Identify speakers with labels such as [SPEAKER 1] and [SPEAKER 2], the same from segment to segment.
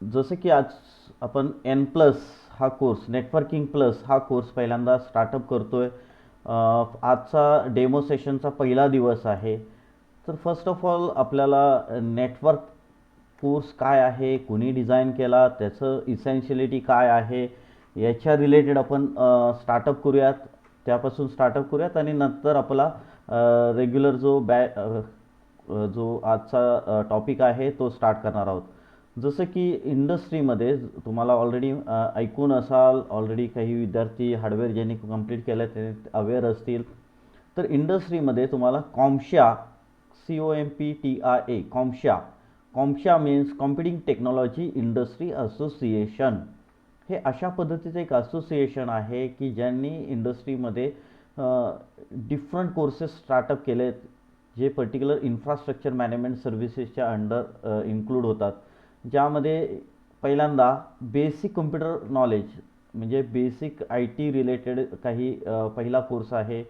[SPEAKER 1] जसं की आज आपण एन प्लस हा कोर्स, नेटवर्किंग प्लस हा कोर्स पहिल्यांदा स्टार्टअप करतोय. आजचा डेमो सेशनचा पहिला दिवस आहे. तर फर्स्ट ऑफ ऑल आपल्याला नेटवर्क कोर्स काय आहे, कुणी डिझाईन केला, त्याचं इसेन्शियलिटी काय आहे, याच्या रिलेटेड आपण स्टार्टअप करूयात. त्यापासून स्टार्टअप करूयात आणि नंतर आपला रेग्युलर जो आजचा टॉपिक आहे तो स्टार्ट करणार आहोत. जसं की इंडस्ट्रीमध्ये तुम्हाला ऑलरेडी ऐकून असाल, ऑलरेडी काही विद्यार्थी हार्डवेअर ज्यांनी कंप्लीट केलं ते अवेअर असतील. तर इंडस्ट्रीमध्ये तुम्हाला कॉम्शा, COMPTIA, कॉम्शा means computing technology industry association. हे अशा पद्धतीचं एक असोसिएशन आहे की ज्यांनी इंडस्ट्रीमध्ये डिफरंट कोर्सेस स्टार्टअप केलेत, जे पर्टिक्युलर इन्फ्रास्ट्रक्चर मॅनेजमेंट सर्व्हिसेसच्या अंडर इन्क्लूड होतात. ज्यामध्ये पहिल्यांदा बेसिक कम्प्युटर नॉलेज म्हणजे बेसिक IT रिलेटेड काही पहिला कोर्स आहे,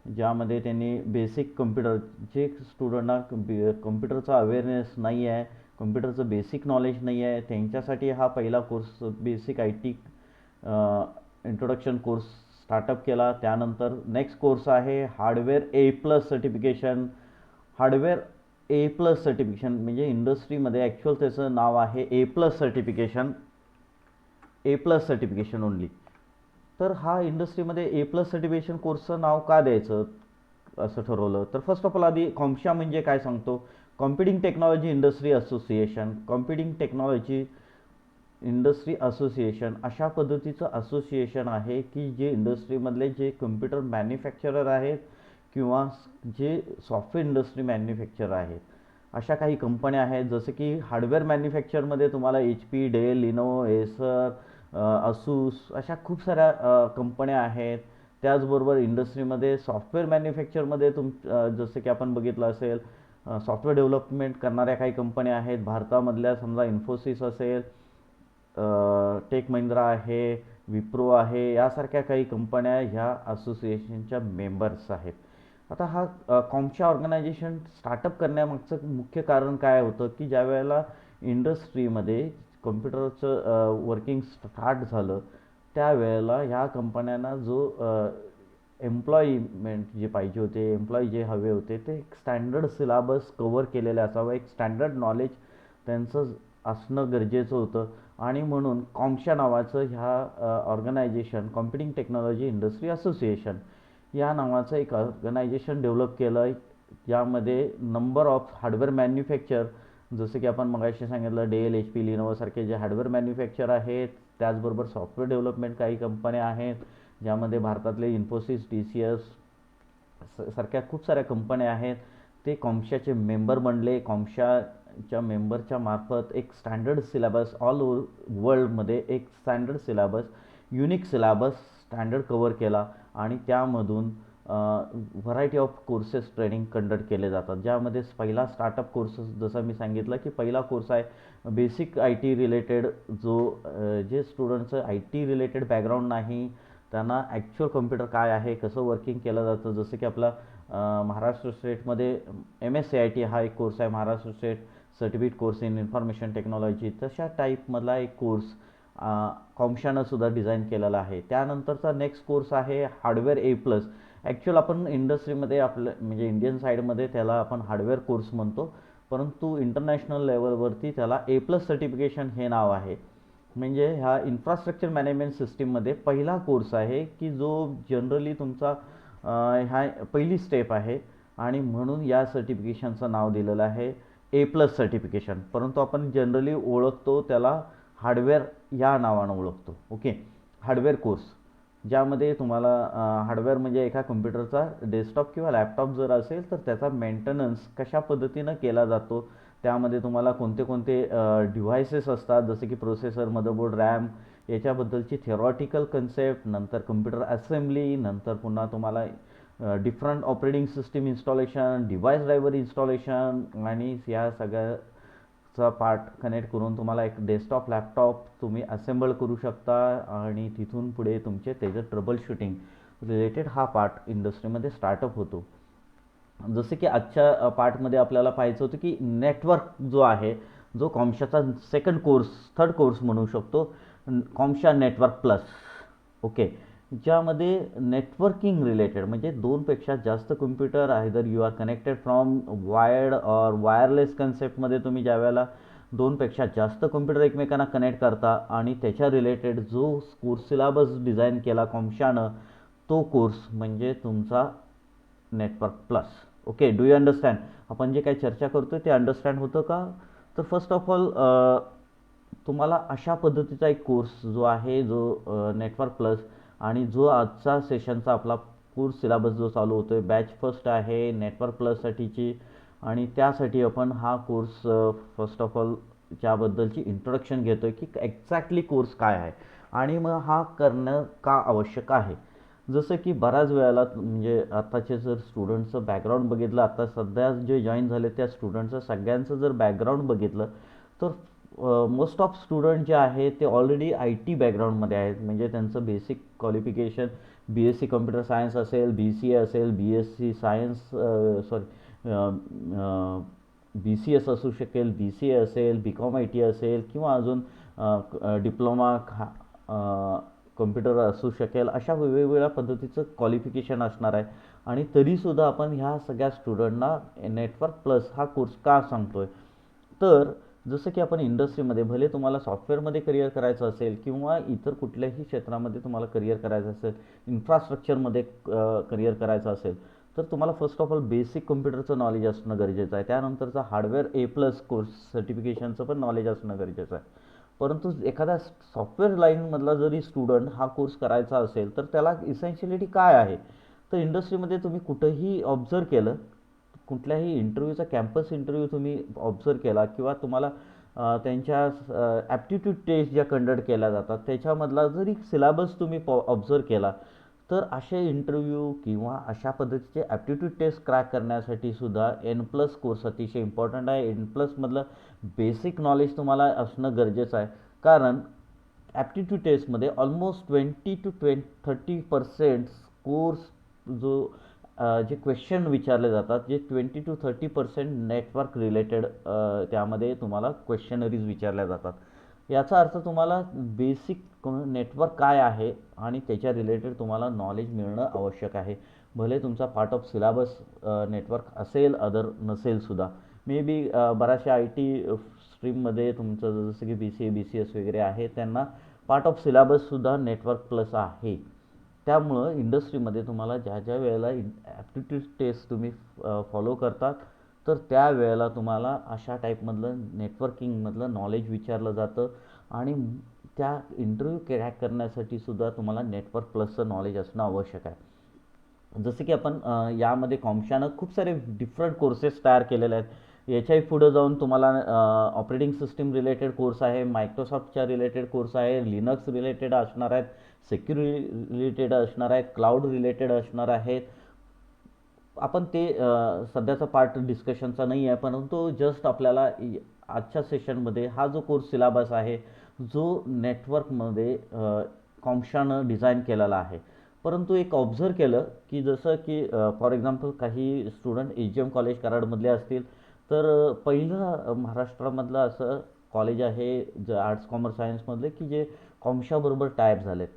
[SPEAKER 1] ज्यामध्ये त्यांनी बेसिक कम्प्युटर, जे स्टुडंटना कम्प्युटरचा अवेअरनेस नाही आहे, कम्प्युटरचं बेसिक नॉलेज नाही आहे, त्यांच्यासाठी हा पहिला course basic IT introduction course startup केला. त्यानंतर नेक्स्ट कोर्स आहे hardware A+ certification. Hardware A+ certification म्हणजे इंडस्ट्रीमध्ये ॲक्च्युअल त्याचं नाव आहे A+ certification, A+ certification only. तर हा इंडस्ट्रीमध्ये A+ सर्टिफिकेशन कोर्सचं नाव का द्यायचं असं ठरवलं, तर फर्स्ट ऑफ ऑल आधी कॉम्शा म्हणजे काय सांगतो. Computing technology industry association, computing technology industry association अशा पद्धतीचं असोसिएशन आहे की जे इंडस्ट्रीमधले जे कम्प्युटर मॅन्युफॅक्चरर आहेत किंवा जे सॉफ्टवेअर इंडस्ट्री मॅन्युफॅक्चरर आहेत, अशा काही कंपन्या आहेत. जसं की हार्डवेअर मॅन्युफॅक्चरमध्ये तुम्हाला HP, Dell, Lenovo, Acer, Asus अशा खूप साऱ्या कंपन्या आहेत. त्याचबरोबर इंडस्ट्रीमध्ये सॉफ्टवेअर मॅन्युफॅक्चरमध्ये जसं की आपण बघितलं असेल, सॉफ्टवेअर डेव्हलपमेंट करणाऱ्या काही कंपन्या आहेत भारतामधल्या. समजा इन्फोसिस असेल, टेक महिंद्रा आहे, विप्रो आहे, यासारख्या काही कंपन्या ह्या असोसिएशनच्या मेंबर्स आहेत. आता हा कॉम्शा ऑर्गनायझेशन स्टार्टअप करण्यामागचं मुख्य कारण काय होतं की ज्या वेळेला इंडस्ट्रीमध्ये कम्प्युटरचं वर्किंग स्टार्ट झालं, त्यावेळेला ह्या कंपन्यांना जो एम्प्लॉयमेंट जे पाहिजे होते, एम्प्लॉई जे हवे होते, ते एक स्टँडर्ड सिलेबस कवर केलेले असावं, एक स्टँडर्ड नॉलेज त्यांचं असणं गरजेचं होतं. आणि म्हणून कॉम्शा नावाचं ह्या organisation, computing technology industry association या नावाचं एक ऑर्गनायझेशन डेव्हलप केलं आहे. यामध्ये नंबर ऑफ हार्डवेअर मॅन्युफॅक्चर, जसं की आपण मगाशी सांगितलं डेल, HP, लिनोवोसारखे जे हार्डवेअर मॅन्युफॅक्चर आहेत, त्याचबरोबर सॉफ्टवेअर डेव्हलपमेंट काही कंपन्या आहेत, ज्यामध्ये भारतातले इन्फोसिस, TCS सारख्या खूप साऱ्या कंपन्या आहेत. ते कॉम्शाचे मेंबर बनले. कॉम्शाच्या मेंबरच्या मार्फत एक स्टँडर्ड सिलेबस ऑल ओव्हर वर्ल्डमध्ये, एक standard syllabus, unique syllabus standard cover केला आणि त्यामधून variety of courses training conduct केले जातात. ज्यामध्ये पहिला स्टार्टअप कोर्सेस, जसं मी सांगितलं की पहिला कोर्स आहे बेसिक IT रिलेटेड, जो जे स्टुडंटचं IT रिलेटेड बॅकग्राऊंड नाही, त्यांना ॲक्च्युअल कम्प्युटर काय आहे, कसं वर्किंग केलं जातं. जसं की आपला महाराष्ट्र स्टेटमध्ये MSCIT हा एक कोर्स आहे, Maharashtra state certificate course in information technology, तशा टाईपमधला एक कोर्स कॉम्शानं सुद्धा डिझाईन केलेला आहे. त्यानंतरचा नेक्स्ट कोर्स आहे हार्डवेअर A+. ॲक्च्युअल आपण इंडस्ट्रीमध्ये आपलं म्हणजे इंडियन साईडमध्ये त्याला आपण हार्डवेअर कोर्स म्हणतो, परंतु इंटरनॅशनल लेवलवरती त्याला A+ सर्टिफिकेशन हे नाव आहे. म्हणजे ह्या इन्फ्रास्ट्रक्चर मॅनेजमेंट सिस्टीममध्ये पहिला कोर्स आहे की जो जनरली तुमचा ह्या पहिली स्टेप आहे आणि म्हणून या सर्टिफिकेशनचं नाव दिलेलं आहे A+ सर्टिफिकेशन. परंतु आपण जनरली ओळखतो त्याला हार्डवेअर या नावानं ओळखतो. ओके, हार्डवेअर कोर्स, ज्यामध्ये तुम्हाला हार्डवेअर म्हणजे एका कम्प्युटरचा डेस्कटॉप किंवा लॅपटॉप जर असेल तर त्याचा मेंटेनन्स कशा पद्धतीनं केला जातो, त्यामध्ये तुम्हाला कोणते कोणते डिव्हायसेस असतात, जसे की प्रोसेसर, मदरबोर्ड, रॅम, याच्याबद्दलची थिअरॉटिकल कन्सेप्ट, नंतर कम्प्युटर असेंब्ली, नंतर पुन्हा तुम्हाला different operating system installation, device driver installation आणि या सगळ्याचा पार्ट कनेक्ट करून तुम्हाला एक डेस्कटॉप, लॅपटॉप तुम्ही असेंबल करू शकता आणि तिथून पुढे तुमचे त्याचं ट्रबल शूटिंग रिलेटेड हा पार्ट इंडस्ट्रीमध्ये स्टार्टअप होतो. जसं की आजच्या पार्टमध्ये आपल्याला पाहायचं होतं की नेटवर्क जो आहे जो कॉम्शाचा सेकंड कोर्स, थर्ड कोर्स म्हणू शकतो, कॉम्शा नेटवर्क प्लस. ओके, ज्यामध्ये नेटवर्किंग रिलेटेड म्हणजे दोनपेक्षा जास्त computer either you are connected from wired or wireless कन्सेप्टमध्ये तुम्ही ज्यावेळेला दोनपेक्षा जास्त कम्प्युटर एकमेकांना कनेक्ट करता आणि त्याच्या रिलेटेड जो कोर्स सिलेबस डिझाईन केला कॉम्शानं, तो कोर्स म्हणजे तुमचा network plus. Okay, do you understand? आपण जे काही चर्चा करतोय ते अंडरस्टँड होतं का? तर फर्स्ट ऑफ ऑल तुम्हाला अशा पद्धतीचा एक कोर्स जो आहे, जो नेटवर्क प्लस, आणि जो आजचा सेशनचा आपला कोर्स सिलेबस जो चालू होतो आहे, बॅच फर्स्ट आहे नेटवर्क प्लससाठीची, आणि त्यासाठी आपण हा कोर्स फर्स्ट ऑफ ऑल त्याबद्दलची इंट्रोडक्शन घेतो आहे की एक्झॅक्टली कोर्स काय आहे आणि मग हा करणं का आवश्यक आहे. जसं की बऱ्याच वेळेला म्हणजे आत्ताचे जर स्टुडंटचं बॅकग्राऊंड बघितलं, आता सध्या जे जॉईन झाले त्या स्टुडंटचं सगळ्यांचं जर बॅकग्राऊंड बघितलं तर मोस्ट ऑफ स्टुडंट जे आहे ते ऑलरेडी आय टी बॅकग्राऊंडमध्ये आहेत. म्हणजे त्यांचं basic qualification BSc computer science असेल, BCA असेल, BSc सायन्स BCS असू शकेल, BCA असेल, BCom IT असेल, किंवा अजून डिप्लोमा कम्प्युटर असू शकेल. अशा वेगवेगळ्या पद्धतीचं क्वालिफिकेशन असणार आहे. आणि तरीसुद्धा आपण ह्या सगळ्या स्टुडंटना नेटवर्क प्लस हा कोर्स का सांगतो आहे, तर जसं की आपण इंडस्ट्रीमध्ये भले तुम्हाला सॉफ्टवेअरमध्ये करिअर करायचं असेल किंवा इतर कुठल्याही क्षेत्रामध्ये तुम्हाला करिअर करायचं असेल, इन्फ्रास्ट्रक्चरमध्ये करिअर करायचं असेल, तर तुम्हाला फर्स्ट ऑफ ऑल बेसिक कम्प्युटरचं नॉलेज असणं गरजेचं आहे. त्यानंतरचा हार्डवेअर A+ कोर्स सर्टिफिकेशनचं पण नॉलेज असणं गरजेचं आहे. परंतु एखाद्या सॉफ्टवेअर लाईनमधला जरी स्टुडंट हा कोर्स करायचा असेल तर त्याला इसेन्शियलिटी काय आहे, तर इंडस्ट्रीमध्ये तुम्ही कुठंही ऑब्झर्व केलं, कुठल्याही इंटरव्ह्यूचा कॅम्पस इंटरव्ह्यू तुम्ही ऑब्झर्व केला किंवा तुम्हाला त्यांच्या ॲप्टिट्यूड टेस्ट ज्या कंडक्ट केल्या जातात त्याच्यामधला जरी सिलेबस तुम्ही ऑब्झर्व केला, तर असे इंटरव्ह्यू किंवा अशा पद्धतीचे ॲप्टिट्यूड टेस्ट क्रॅक करण्यासाठी सुद्धा N+ कोर्स अतिशय इम्पॉर्टंट आहे. N+मधलं बेसिक नॉलेज तुम्हाला असणं गरजेचं आहे, कारण ॲप्टिट्यूड टेस्टमध्ये ऑलमोस्ट 20 to 30% कोर्स जो जे क्वेश्चन विचारले जातात, जे 20 to 30% नेटवर्क रिलेटेड त्यामध्ये तुम्हाला क्वेश्चनरीज विचारल्या जातात. याचा अर्थ तुम्हाला बेसिक नेटवर्क काय आहे आणि त्याच्या रिलेटेड तुम्हाला नॉलेज मिळणं आवश्यक आहे. भले तुमचा पार्ट ऑफ सिलेबस नेटवर्क असेल, अदर नसेलसुद्धा. मे बी बऱ्याचशा IT स्ट्रीममध्ये तुमचं जसं की BCA BCS वगैरे आहे, त्यांना पार्ट ऑफ सिलेबससुद्धा नेटवर्क प्लस आहे. त्यामुळं इंडस्ट्रीमध्ये तुम्हाला ज्या ज्या वेळेला ॲप्टिट्यूड टेस्ट तुम्ही फॉलो करतात, तर त्यावेळेला तुम्हाला अशा टाईपमधलं नेटवर्किंगमधलं नॉलेज विचारलं जातं आणि त्या इंटरव्ह्यू क्रॅक करण्यासाठी सुद्धा तुम्हाला नेटवर्क प्लसचं नॉलेज असणं आवश्यक आहे. जसं की आपण यामध्ये कॉम्शानं खूप सारे डिफरंट कोर्सेस तयार केलेले आहेत. याच्याही पुढं जाऊन तुम्हाला ऑपरेटिंग सिस्टीम रिलेटेड कोर्स आहे, मायक्रोसॉफ्टच्या रिलेटेड कोर्स आहे, लिनक्स रिलेटेड असणार आहेत, सिक्युरिटी रिलेटेड असणार आहेत, क्लाउड रिलेटेड असणार आहेत. आपण ते सध्याचा पार्ट डिस्कशनचा नाही आहे, परंतु जस्ट आपल्याला आजच्या सेशनमध्ये हा जो कोर्स सिलेबस आहे, जो नेटवर्कमध्ये कॉम्शानं डिझाईन केलेला आहे. परंतु एक ऑब्झर्व केलं की जसं की फॉर एक्झाम्पल काही स्टुडंट AGM कॉलेज कराडमधले असतील, तर पहिलं महाराष्ट्रामधलं असं कॉलेज आहे जे आर्ट्स कॉमर्स सायन्समधले की जे कॉम्शाबरोबर टायप झालेत.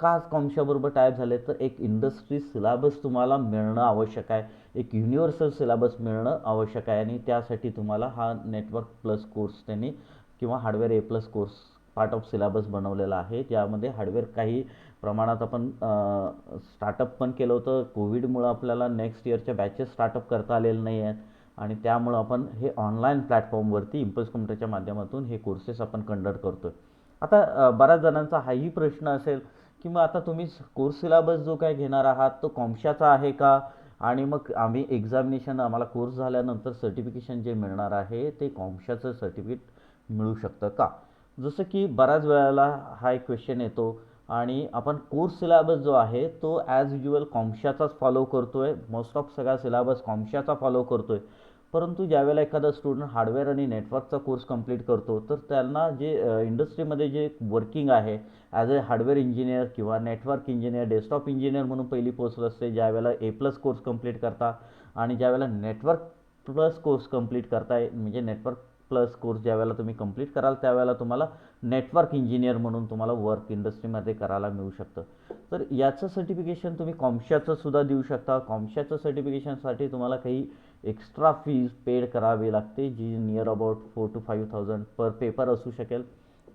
[SPEAKER 1] का कॉम्शाबरोबर टायप झाले, तर एक इंडस्ट्री सिलेबस तुम्हाला मिळणं आवश्यक आहे, एक युनिव्हर्सल सिलेबस मिळणं आवश्यक आहे, आणि त्यासाठी तुम्हाला हा नेटवर्क प्लस कोर्स त्यांनी किंवा hardware A+ course part of syllabus बनवलेला आहे. ज्यामध्ये हार्डवेअर काही प्रमाणात आपण स्टार्टअप पण केलं होतं. कोविडमुळं आपल्याला नेक्स्ट इयरच्या बॅचेस स्टार्टअप करता आलेले नाही आहेत आणि त्यामुळं आपण हे ऑनलाईन प्लॅटफॉर्मवरती इम्पल्स कम्प्युटरच्या माध्यमातून हे कोर्सेस आपण कंडक्ट करतो आहे. आता बऱ्याच जणांचा हाही प्रश्न असेल की मग आता तुम्ही कोर्स सिलेबस जो काय घेणार आहात तो कॉम्शाचा आहे का, आणि मग आम्ही एक्झामिनेशन आम्हाला कोर्स झाल्यानंतर सर्टिफिकेशन जे मिळणार आहे ते कॉम्शाचं सर्टिफिकेट मिळू शकतं का. जसं की बऱ्याच वेळेला हा एक क्वेश्चन येतो आणि आपण कोर्स सिलेबस जो आहे तो ॲज युज्युअल कॉम्शाचाच फॉलो करतो आहे, मोस्ट ऑफ सगळा सिलेबस कॉम्शाचा फॉलो करतो आहे. परंतु ज्यावेळेला एखादा स्टुडंट हार्डवेअर आणि नेटवर्कचा कोर्स कंप्लीट करतो, तर त्यांना जे इंडस्ट्रीमध्ये जे वर्किंग आहे ॲज अ हार्डवेअर इंजिनियर किंवा नेटवर्क इंजिनियर, डेस्कटॉप इंजिनियर म्हणून पहिली पोस्ट असते. ज्यावेळेला A+ कोर्स कंप्लीट करता आणि ज्यावेळेला नेटवर्क प्लस कोर्स कंप्लीट करताय, म्हणजे नेटवर्क प्लस कोर्स ज्यावेळेला तुम्ही कंप्लीट कराल त्यावेळेला तुम्हाला नेटवर्क इंजिनियर म्हणून तुम्हाला वर्क इंडस्ट्रीमध्ये करायला मिळू शकतं. तर याचं सर्टिफिकेशन तुम्ही कॉम्शाचं सुद्धा देऊ शकता. कॉम्शाचं सर्टिफिकेशनसाठी तुम्हाला काही एक्स्ट्रा फीज पेड करावी लागते, जी near about 4,000 to 5,000 per paper असू शकेल.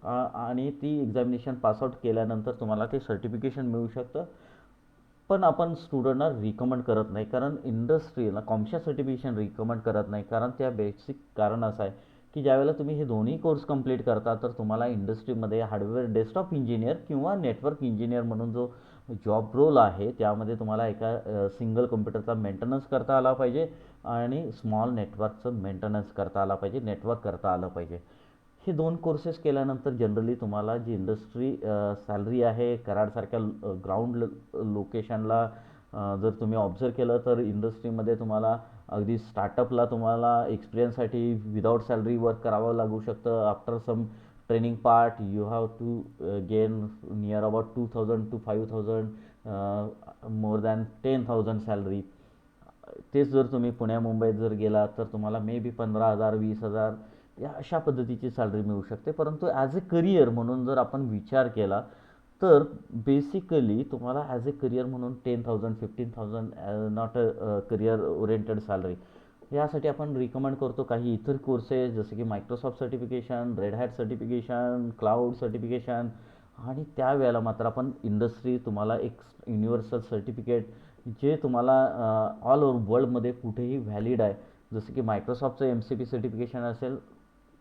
[SPEAKER 1] आणि ती एक्झामिनेशन पासआउट केल्यानंतर तुम्हाला ते सर्टिफिकेशन मिळू शकतं. पण आपण स्टुडंटना रिकमेंड करत नाही, कारण इंडस्ट्रीला कॉम्शा सर्टिफिकेशन रिकमेंड करत नाही, कारण त्या बेसिक कारण असं आहे की ज्यावेळेला तुम्ही हे दोन्ही कोर्स कंप्लीट करता तर तुम्हाला इंडस्ट्रीमध्ये हार्डवेअर डेस्कटॉप इंजिनियर किंवा नेटवर्क इंजिनियर म्हणून जो जॉब रोल आहे त्यामध्ये तुम्हाला एका सिंगल कम्प्युटरचा मेंटेनन्स करता आला पाहिजे आणि स्मॉल नेटवर्कचं मेंटेनन्स करता आला पाहिजे, नेटवर्क करता आलं पाहिजे. हे दोन कोर्सेस केल्यानंतर जनरली तुम्हाला जी इंडस्ट्री सॅलरी आहे कराडसारख्या ग्राउंड लोकेशनला जर तुम्ही ऑब्झर्व केलं तर इंडस्ट्रीमध्ये तुम्हाला अगदी स्टार्टअपला तुम्हाला एक्सपिरियन्ससाठी विदाउट सॅलरी वर्क करावं लागू शकतं. After some training part you have to gain near about 2,000 to 5,000 more than 10,000 salary. तेच जर तुम्ही पुण्या मुंबईत जर गेला तर तुम्हाला मे बी 15,000 20,000 या अशा पद्धतीची सॅलरी मिळू शकते. परंतु ॲज ए करिअर म्हणून जर आपण विचार केला तर बेसिकली तुम्हाला ॲज ए करिअर म्हणून 10,000 15,000 not a career oriented salary. यासाठी आपण रिकमेंड करतो काही इतर कोर्सेस जसे की Microsoft certification, red hat certification, cloud certification. आणि त्यावेळेला मात्र आपण इंडस्ट्री तुम्हाला एक युनिव्हर्सल सर्टिफिकेट जे तुम्हाला ऑल ओव्हर वर्ल्डमध्ये कुठेही व्हॅलिड आहे, जसं की मायक्रोसॉफ्टचं MCP सर्टिफिकेशन असेल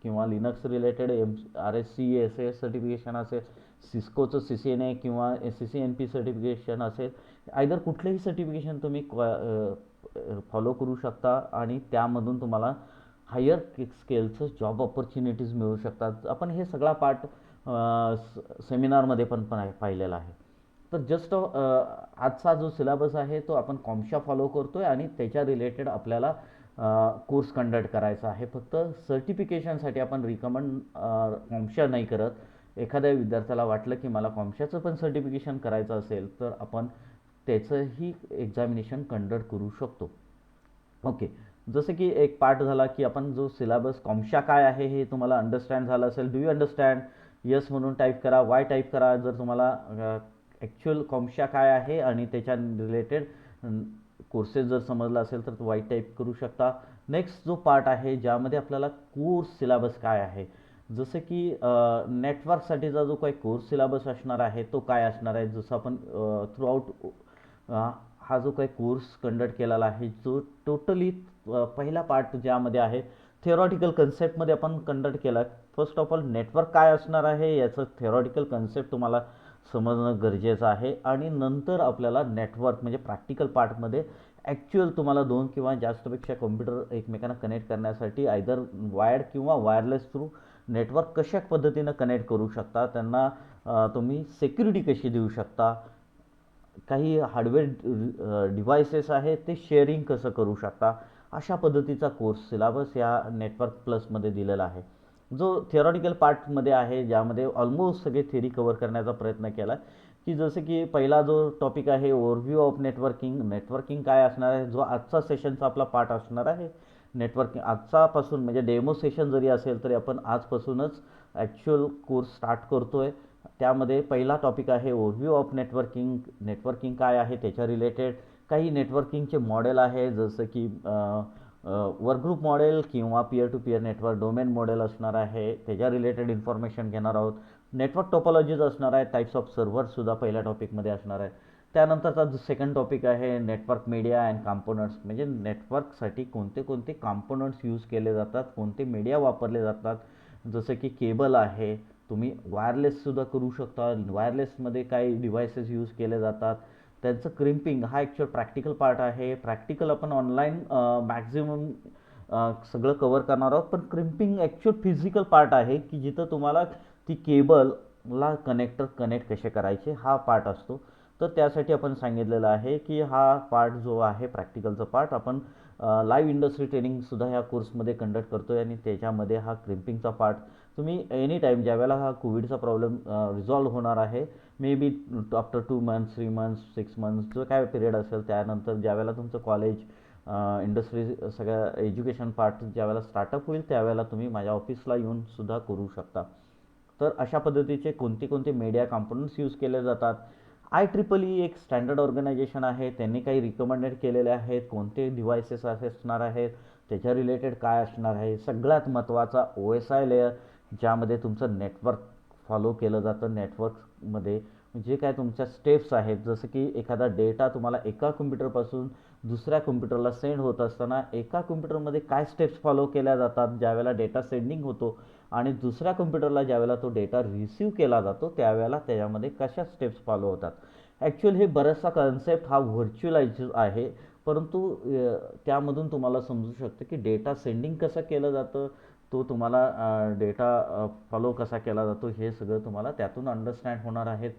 [SPEAKER 1] किंवा लिनक्स रिलेटेड RSC सर्टिफिकेशन असेल, सिस्कोचं CCNA किंवा CCNP सर्टिफिकेशन असेल, आयदर कुठलेही सर्टिफिकेशन तुम्ही फॉलो करू शकता आणि त्यामधून तुम्हाला हायर स्केलचं जॉब ऑपॉर्च्युनिटीज मिळू शकतात. आपण हे सगळा पार्ट सेमिनारमध्ये पण पाहिलेला आहे. तर जस्ट आजचा जो सिलेबस आहे तो आपण कॉम्शा फॉलो करतो आहे आणि त्याच्या रिलेटेड आपल्याला कोर्स कंडक्ट करायचा आहे. फक्त सर्टिफिकेशनसाठी आपण रिकमेंड कॉम्शा नाही करत. एखाद्या विद्यार्थ्याला वाटलं की मला कॉम्शाचं पण सर्टिफिकेशन करायचं असेल तर आपण त्याचंही एक्झामिनेशन कंडक्ट करू शकतो. ओके, जसं की एक पार्ट झाला की आपण जो सिलेबस कॉम्शा काय आहे हे तुम्हाला अंडरस्टँड झालं असेल. Do you understand? यस म्हणून टाईप करा, वाय टाईप करा जर तुम्हाला ॲक्च्युअल कॉम्शा काय आहे आणि त्याच्या रिलेटेड कोर्सेस जर समजला असेल तर वाय टाईप करू शकता. नेक्स्ट जो पार्ट आहे ज्यामध्ये आपल्याला कोर्स सिलेबस काय आहे, जसं की नेटवर्कसाठीचा जो काही कोर्स सिलेबस असणार आहे तो काय असणार आहे. जसं आपण थ्रूआउट हा जो काही कोर्स कंडक्ट केलेला आहे जो टोटली पहिला पार्ट ज्यामध्ये आहे थिअरॉटिकल कन्सेप्टमध्ये आपण कंडक्ट केला. फर्स्ट ऑफ ऑल नेटवर्क काय असणार आहे याचं थिअरॉटिकल कन्सेप्ट तुम्हाला समजणं गरजेचं आहे आणि नंतर आपल्याला नेटवर्क म्हणजे प्रॅक्टिकल पार्टमध्ये ॲक्च्युअल तुम्हाला 2 किंवा जास्तपेक्षा कॉम्प्युटर एकमेकांना कनेक्ट करण्यासाठी आयदर वायर्ड किंवा वायरलेस थ्रू नेटवर्क कशा पद्धतीनं कनेक्ट करू शकता, त्यांना तुम्ही सिक्युरिटी कशी देऊ शकता, काही हार्डवेअर डिव्हायसेस आहेत ते शेअरिंग कसं करू शकता, अशा पद्धतीचा कोर्स सिलेबस या नेटवर्क प्लसमध्ये दिलेला आहे. जो थिअरॉटिकल पार्टमध्ये आहे ज्यामध्ये ऑलमोस्ट सगळे थिअरी कवर करण्याचा प्रयत्न केला की जसं की पहिला जो टॉपिक आहे ओव्हरव्ह्यू ऑफ नेटवर्किंग. नेटवर्किंग काय असणार आहे जो आजचा सेशनचा आपला पार्ट असणार आहे. नेटवर्किंग आजचापासून म्हणजे डेमो सेशन जरी असेल तरी आपण आजपासूनच ॲक्च्युअल कोर्स स्टार्ट करतो आहे. त्यामध्ये पहिला टॉपिक आहे ओव्हरव्ह्यू ऑफ नेटवर्किंग. नेटवर्किंग काय आहे त्याच्या रिलेटेड काही नेटवर्किंगचे मॉडेल आहे जसं की वर्कग्रुप मॉडेल किंवा peer to peer network domain model असणार आहे, त्याच्या रिलेटेड इन्फॉर्मेशन घेणार आहोत. नेटवर्क टोपोलॉजीज असणार आहे, टाईप्स ऑफ सर्व्हरसुद्धा पहिल्या टॉपिकमध्ये असणार आहे. त्यानंतरचा जो सेकंड टॉपिक आहे नेटवर्क मीडिया अँड कॉम्पोनंट्स, म्हणजे नेटवर्कसाठी कोणते कोणते कॉम्पोनंट्स यूज केले जातात, कोणते मीडिया वापरले जातात. जसं की केबल आहे, तुम्ही वायरलेससुद्धा करू शकता. वायरलेसमध्ये काही डिव्हायसेस यूज केले जातात, त्यांचं क्रिम्पिंग हा ॲक्च्युअल प्रॅक्टिकल पार्ट आहे. प्रॅक्टिकल आपण ऑनलाईन मॅक्झिमम सगळं कवर करणार आहोत, पण क्रिम्पिंग ॲक्च्युअल फिजिकल पार्ट आहे की जिथं तुम्हाला ती केबलला कनेक्ट कसे करायचे हा पार्ट असतो. तर त्यासाठी आपण सांगितलेलं आहे की हा पार्ट जो आहे प्रॅक्टिकलचा पार्ट आपण लाईव्ह इंडस्ट्री ट्रेनिंगसुद्धा ह्या कोर्समध्ये कंडक्ट करतो आहे आणि त्याच्यामध्ये हा क्रिम्पिंगचा पार्ट तुम्ही एनी टाईम ज्यावेळेला हा कोविडचा प्रॉब्लेम रिझॉल्व्ह होणार आहे may be after 2 months 3 months 6 months जो काय पिरियड असेल त्यानंतर ज्यावेळेला तुमचं कॉलेज इंडस्ट्री सगळ्या एज्युकेशन पार्ट ज्यावेळेला स्टार्टअप होईल त्यावेळेला तुम्ही माझ्या ऑफिसला येऊन सुद्धा करू शकता. तर अशा पद्धतीचे कोणते कोणते मीडिया कॉम्पोनंट्स यूज केले जातात. IEEE एक स्टँडर्ड ऑर्गनायझेशन आहे, त्यांनी काही रिकमेंडेड केलेले आहेत, कोणते डिव्हायसेस असणार आहेत, त्याच्या रिलेटेड काय असणार आहे. सगळ्यात महत्त्वाचा OSI लेयर, ज्यामध्ये तुमचं नेटवर्क फॉलो केलं जातं. नेटवर्कमध्ये जे काय तुमच्या स्टेप्स आहेत, जसं की एखादा डेटा तुम्हाला एका कम्प्युटरपासून दुसऱ्या कम्प्युटरला सेंड होत असताना एका कम्प्युटरमध्ये काय स्टेप्स फॉलो केल्या जातात ज्यावेळेला डेटा सेंडिंग होतो, आणि दुसऱ्या कम्प्युटरला ज्यावेळेला तो डेटा रिसीव्ह केला जातो त्यावेळेला त्याच्यामध्ये कशा स्टेप्स फॉलो होतात. ॲक्च्युअल हे बराचसा कन्सेप्ट हा व्हर्च्युअलाइज आहे, परंतु त्यामधून तुम्हाला समजू शकतं की डेटा सेंडिंग कसं केलं जातं, तो तुम्हाला डेटा फॉलो कसा केला जातो, हे सगळं तुम्हाला त्यातून अंडरस्टँड होणार आहेत.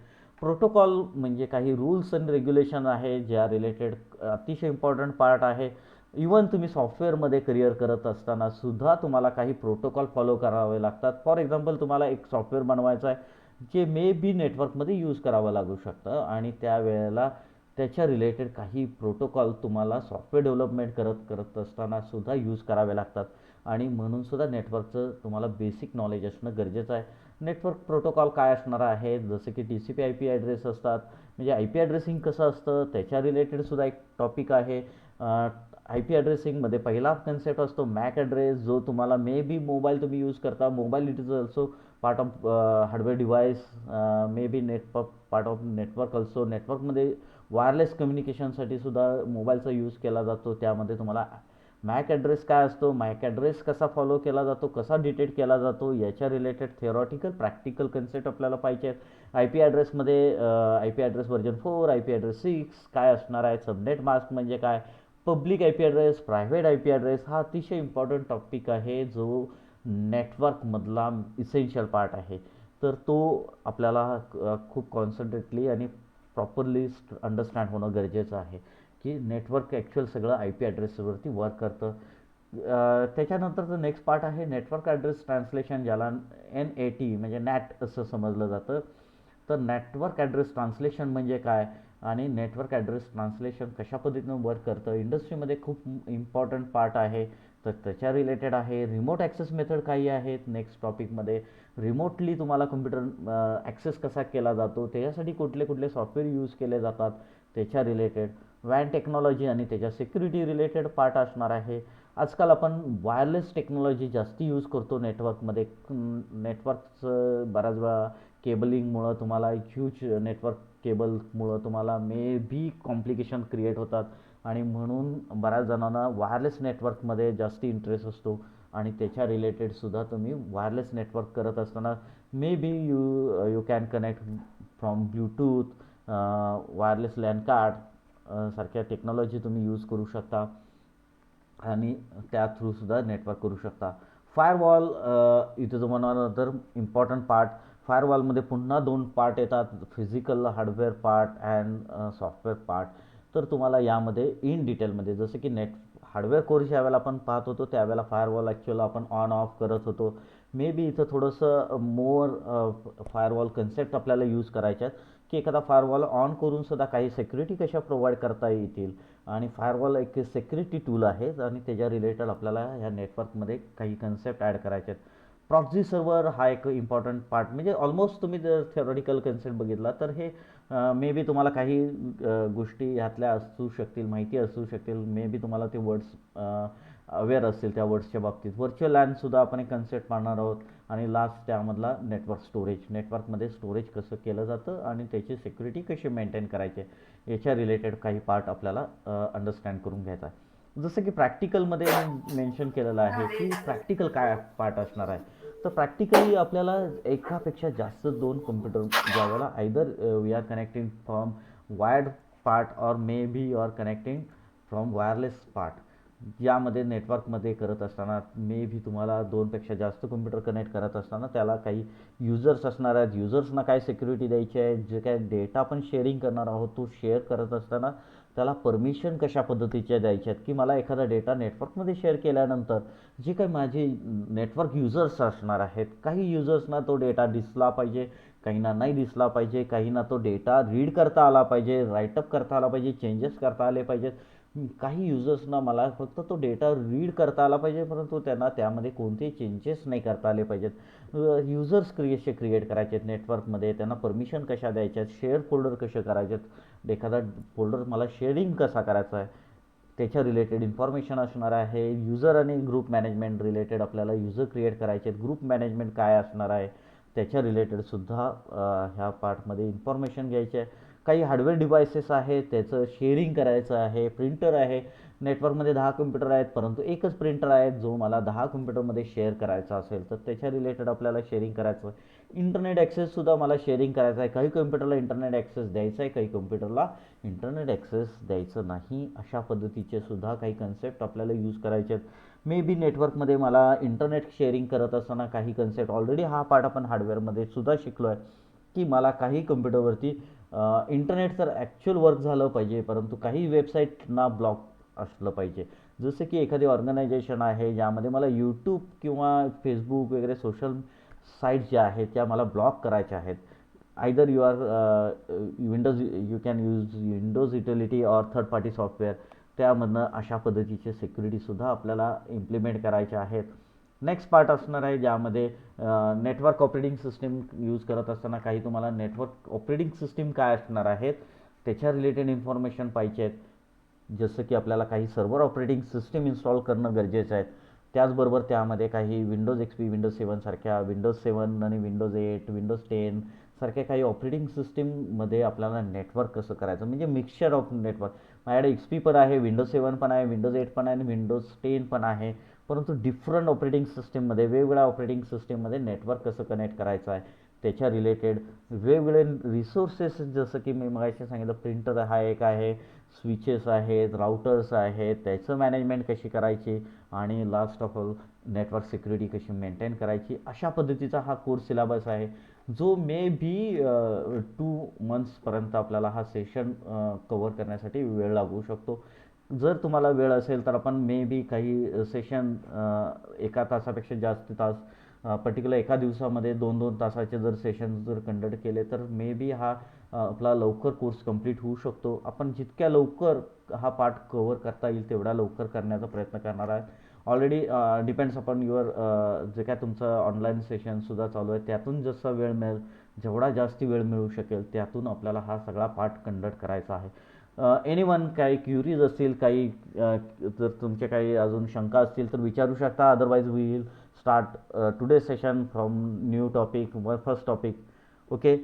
[SPEAKER 1] प्रोटोकॉल म्हणजे काही रूल्स अँड रेग्युलेशन आहे ज्या रिलेटेड अतिशय इम्पॉर्टंट पार्ट आहे. इवन तुम्ही सॉफ्टवेअरमध्ये करिअर करत असताना सुद्धा तुम्हाला काही प्रोटोकॉल फॉलो करावे लागतात. फॉर एक्झाम्पल, तुम्हाला एक सॉफ्टवेअर बनवायचं आहे जे मे बी नेटवर्कमध्ये यूज करावं लागू शकतं, आणि त्यावेळेला त्याच्या रिलेटेड काही प्रोटोकॉल तुम्हाला सॉफ्टवेअर डेव्हलपमेंट करत असताना सुद्धा यूज करावे लागतात, आणि म्हणून सुद्धा नेटवर्कचं तुम्हाला बेसिक नॉलेज असणं गरजेचं आहे. नेटवर्क प्रोटोकॉल काय असणार आहे, जसं की TCP IP ॲड्रेस असतात, म्हणजे IP ॲड्रेसिंग कसं असतं त्याच्या रिलेटेडसुद्धा एक टॉपिक आहे. IP ॲड्रेसिंगमध्ये पहिला कन्सेप्ट असतो मॅक ॲड्रेस, जो तुम्हाला मे बी मोबाईल तुम्ही यूज करता, mobile it is also part of hardware device, may be network part of network also. नेटवर्कमध्ये वायरलेस कम्युनिकेशनसाठी सुद्धा मोबाईलचा यूज केला जातो. त्यामध्ये तुम्हाला मॅक ॲड्रेस काय असतो, मॅक ॲड्रेस कसा फॉलो केला जातो, कसा डिटेक्ट केला जातो, याच्या रिलेटेड थिअरॉटिकल प्रॅक्टिकल कन्सेप्ट आपल्याला पाहिजे आहेत. IP ॲड्रेसमध्ये IP address version 4, IP address 6 काय असणार आहे, सबनेट मास्क म्हणजे काय, public IP address, private IP address, हा अतिशय इम्पॉर्टंट टॉपिक आहे जो नेटवर्कमधला इसेन्शियल पार्ट आहे. तर तो आपल्याला खूप कॉन्सन्ट्रेटली आणि प्रॉपरली अंडरस्टँड होणं गरजेचं आहे की नेटवर्क ॲक्च्युअल सगळं IP ॲड्रेसवरती वर्क करतं. त्याच्यानंतरचं नेक्स्ट पार्ट आहे नेटवर्क ॲड्रेस ट्रान्सलेशन, ज्याला NAT म्हणजे नॅट असं समजलं जातं. तर नेटवर्क ॲड्रेस ट्रान्सलेशन म्हणजे काय, आणि नेटवर्क ॲड्रेस ट्रान्सलेशन कशा पद्धतीनं वर्क करतं, इंडस्ट्रीमध्ये खूप इम्पॉर्टंट पार्ट आहे. तर त्याच्या रिलेटेड आहे. रिमोट ॲक्सेस मेथड काही आहेत नेक्स्ट टॉपिकमध्ये. रिमोटली तुम्हाला कम्प्युटर ॲक्सेस कसा केला जातो, त्याच्यासाठी कुठले कुठले सॉफ्टवेअर यूज केले जातात त्याच्या रिलेटेड. वॅन टेक्नॉलॉजी आणि त्याच्या सिक्युरिटी रिलेटेड पार्ट असणार आहे. आजकाल आपण वायरलेस टेक्नॉलॉजी जास्ती यूज करतो नेटवर्कमध्ये. नेटवर्कचं बऱ्याच वेळा केबलिंगमुळं तुम्हाला ह्यूज नेटवर्क केबलमुळं तुम्हाला मे बी कॉम्प्लिकेशन क्रिएट होतात, आणि म्हणून बऱ्याच जणांना वायरलेस नेटवर्कमध्ये जास्ती इंटरेस्ट असतो, आणि त्याच्या रिलेटेडसुद्धा तुम्ही वायरलेस नेटवर्क करत असताना maybe you can connect from Bluetooth, wireless LAN card सारख्या टेक्नॉलॉजी तुम्ही यूज करू शकता, आणि त्या थ्रूसुद्धा नेटवर्क करू शकता. Firewall it is one another important part. फायरवॉलमध्ये पुन्हा 2 पार्ट येतात, physical hardware part and software part. तर तुम्हाला यामध्ये इन डिटेलमध्ये, जसं की हार्डवेअर कोर्स ज्यावेळेला आपण पाहत होतो त्यावेळेला फायरवॉल ॲक्च्युअल आपण ऑन ऑफ करत होतो. मे बी इथं थोडंसं मोर फायरवॉल कन्सेप्ट आपल्याला यूज करायचे आहेत, की एखादा फायरवॉल ऑन करून सुद्धा काही सिक्युरिटी कशा प्रोव्हाइड करता येतील, आणि फायरवॉल एक सिक्युरिटी टूल आहे, आणि त्याच्या रिलेटेड आपल्याला ह्या नेटवर्कमध्ये काही कन्सेप्ट ॲड करायचे आहेत. प्रॉक्सी सर्व्हर हा एक इम्पॉर्टंट पार्ट, म्हणजे ऑलमोस्ट तुम्ही जर थिअरॉटिकल कन्सेप्ट बघितला तर हे मे बी तुम्हाला काही गोष्टी ह्यातल्या असू शकतील, माहिती असू शकतील, मे बी तुम्हाला ते वर्ड्स अवेअर असतील त्या वर्ड्सच्या बाबतीत. व्हर्च्युअल लॅनसुद्धा आपण एक कन्सेप्ट पाहणार आहोत, आणि लास्ट त्यामधला नेटवर्क स्टोरेज, नेटवर्कमध्ये स्टोरेज कसं केलं जातं आणि त्याची सिक्युरिटी कशी मेंटेन करायची, याच्या रिलेटेड काही पार्ट आपल्याला अंडरस्टँड करून घ्यायचा आहे. जसं की प्रॅक्टिकलमध्ये मेन्शन केलेलं आहे की प्रॅक्टिकल काय पार्ट असणार आहे. तर प्रॅक्टिकली आपल्याला एकापेक्षा जास्त 2 कम्प्युटर ज्यावेळेला either we are connecting from wired part और maybe you are connecting from wireless part, यामध्ये नेटवर्कमध्ये करत असताना मे बी तुम्हाला 2पेक्षा जास्त कम्प्युटर कनेक्ट करत असताना त्याला काही युजर्स असणार आहेत. युजर्सना काय सिक्युरिटी द्यायची आहे, जे काय डेटा आपण शेअरिंग करणार आहोत तो शेअर करत असताना त्याला परमिशन कशा पद्धतीच्या द्यायच्या आहेत, की मला एखादा डेटा नेटवर्कमध्ये शेअर केल्यानंतर जे काही माझे नेटवर्क युजर्स असणार आहेत, काही युजर्सना तो डेटा दिसला पाहिजे, काहींना नाही दिसला पाहिजे, काहींना तो डेटा रीड करता आला पाहिजे, राईटअप करता आला पाहिजे, चेंजेस करता आले पाहिजेत. काही युजर्सना मला फक्त तो डेटा रीड करता आला पाहिजे, परंतु त्यांना त्यामध्ये कोणतेही चेंजेस नाही करता आले पाहिजेत. युजर्स कसे क्रिएट करायचे आहेत नेटवर्कमध्ये, त्यांना परमिशन कशा द्यायच्या आहेत, शेअर फोल्डर कसे करायचे आहेत, एखादा फोल्डर मला शेअरिंग कसा करायचा आहे त्याच्या रिलेटेड इन्फॉर्मेशन असणार आहे. युजर आणि ग्रुप मॅनेजमेंट रिलेटेड आपल्याला युजर क्रिएट करायचे आहेत, ग्रुप मॅनेजमेंट काय असणार आहे त्याच्या रिलेटेडसुद्धा ह्या पार्टमध्ये इन्फॉर्मेशन घ्यायची आहे. काही हार्डवेअर डिव्हायसेस आहेत त्याचं शेअरिंग करायचं आहे. प्रिंटर आहे, नेटवर्कमध्ये 10 कम्प्युटर आहेत परंतु एकच प्रिंटर आहे जो मला 10 कम्प्युटरमध्ये शेअर करायचा असेल तर त्याच्या रिलेटेड आपल्याला शेअरिंग करायचं आहे. इंटरनेट ॲक्सेससुद्धा मला शेअरिंग करायचं आहे. काही कम्प्युटरला इंटरनेट ॲक्सेस द्यायचा आहे, काही कम्प्युटरला इंटरनेट ॲक्सेस द्यायचं नाही. अशा पद्धतीचे सुद्धा काही कन्सेप्ट आपल्याला यूज करायचे आहेत. मे बी नेटवर्कमध्ये मला इंटरनेट शेअरिंग करत असताना काही कन्सेप्ट ऑलरेडी हा पार्ट आपण हार्डवेअरमध्ये सुद्धा शिकलो आहे की मला काही कम्प्युटरवरती इंटरनेट तर ॲक्च्युअल वर्क झालं पाहिजे परंतु काही वेबसाईटना ब्लॉक असलं पाहिजे. जसं की एखादी ऑर्गनायझेशन आहे ज्यामध्ये मला यूट्यूब किंवा फेसबुक वगैरे सोशल साईट्स ज्या आहेत त्या मला ब्लॉक करायच्या आहेत. Either you are Windows, you can use Windows utility or third party software, त्यामधनं अशा पद्धतीचे सिक्युरिटीसुद्धा आपल्याला इम्प्लिमेंट करायचे आहेत. नेक्स्ट पार्ट असणार आहे ज्यामध्ये नेटवर्क ऑपरेटिंग सिस्टीम यूज करत असताना काही तुम्हाला नेटवर्क ऑपरेटिंग सिस्टीम काय असणार आहेत त्याच्या रिलेटेड इन्फॉर्मेशन पाहिजे आहेत. जसं की आपल्याला काही सर्व्हर ऑपरेटिंग सिस्टीम इन्स्टॉल करणं गरजेचं आहे. त्याचबरोबर त्यामध्ये काही विंडोज XP, विंडोज 7 सारख्या, विंडोज 7 आणि विंडोज 8, विंडोज 10 सारख्या काही ऑपरेटिंग सिस्टीममध्ये आपल्याला नेटवर्क कसं करायचं, म्हणजे मिक्सचर ऑफ नेटवर्क. माझ्याकडे XP पण आहे, विंडोज 7 पण आहे, विंडोज 8 पण आहे आणि विंडोज 10 पण आहे, परंतु डिफरंट ऑपरेटिंग सिस्टीममध्ये, वेगवेगळ्या ऑपरेटिंग सिस्टीममध्ये नेटवर्क कसं कनेक्ट करायचं आहे त्याच्या रिलेटेड वेगवेगळे रिसोर्सेस, जसं की मी मगाशी सांगितलं प्रिंटर हा एक आहे, स्विचेस आहेत, राउटर्स आहेत, त्याचं मॅनेजमेंट कशी करायची आणि last of all network security कशी मेंटेन करायची. अशा पद्धतीचा हा कोर्स सिलेबस आहे जो मे बी 2 मंथ्सपर्यंत आपल्याला हा सेशन कवर करण्यासाठी वेळ लागू शकतो. जर तुम्हाला वेळ असेल तर आपण मे बी काही सेशन 1 तासापेक्षा जास्त तास पर्टिक्युलर एका दिवसामध्ये 2-2 तासाचे जर सेशन जर कंडक्ट केले तर मे बी हा आपला लवकर कोर्स कंप्लीट होऊ शकतो. आपण जितक्या लवकर हा पार्ट कवर करता येईल तेवढा लवकर करण्याचा प्रयत्न करणार आहे. ऑलरेडी डिपेंड्स अपॉन युअर जे काय तुमचं ऑनलाईन सेशनसुद्धा चालू आहे त्यातून जसा वेळ मिळेल, जेवढा जास्ती वेळ मिळू शकेल त्यातून आपल्याला हा सगळा पार्ट कंडक्ट करायचा आहे. एनीवन काही क्युरीज असतील, काही जर तुमचे काही अजून शंका असतील तर विचारू शकता. Otherwise we will start today session from new topic, first topic. Okay,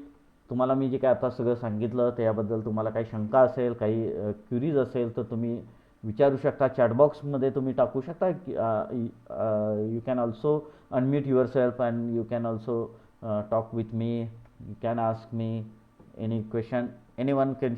[SPEAKER 1] तुम्हाला मी जे काय आता सगळं सांगितलं त्याबद्दल तुम्हाला काही शंका असेल, काही क्युरीज असेल तर तुम्ही विचारू शकता. चॅटबॉक्समध्ये तुम्ही टाकू शकता. You can also unmute your self and you can also talk with me. You can ask me any question. Any one can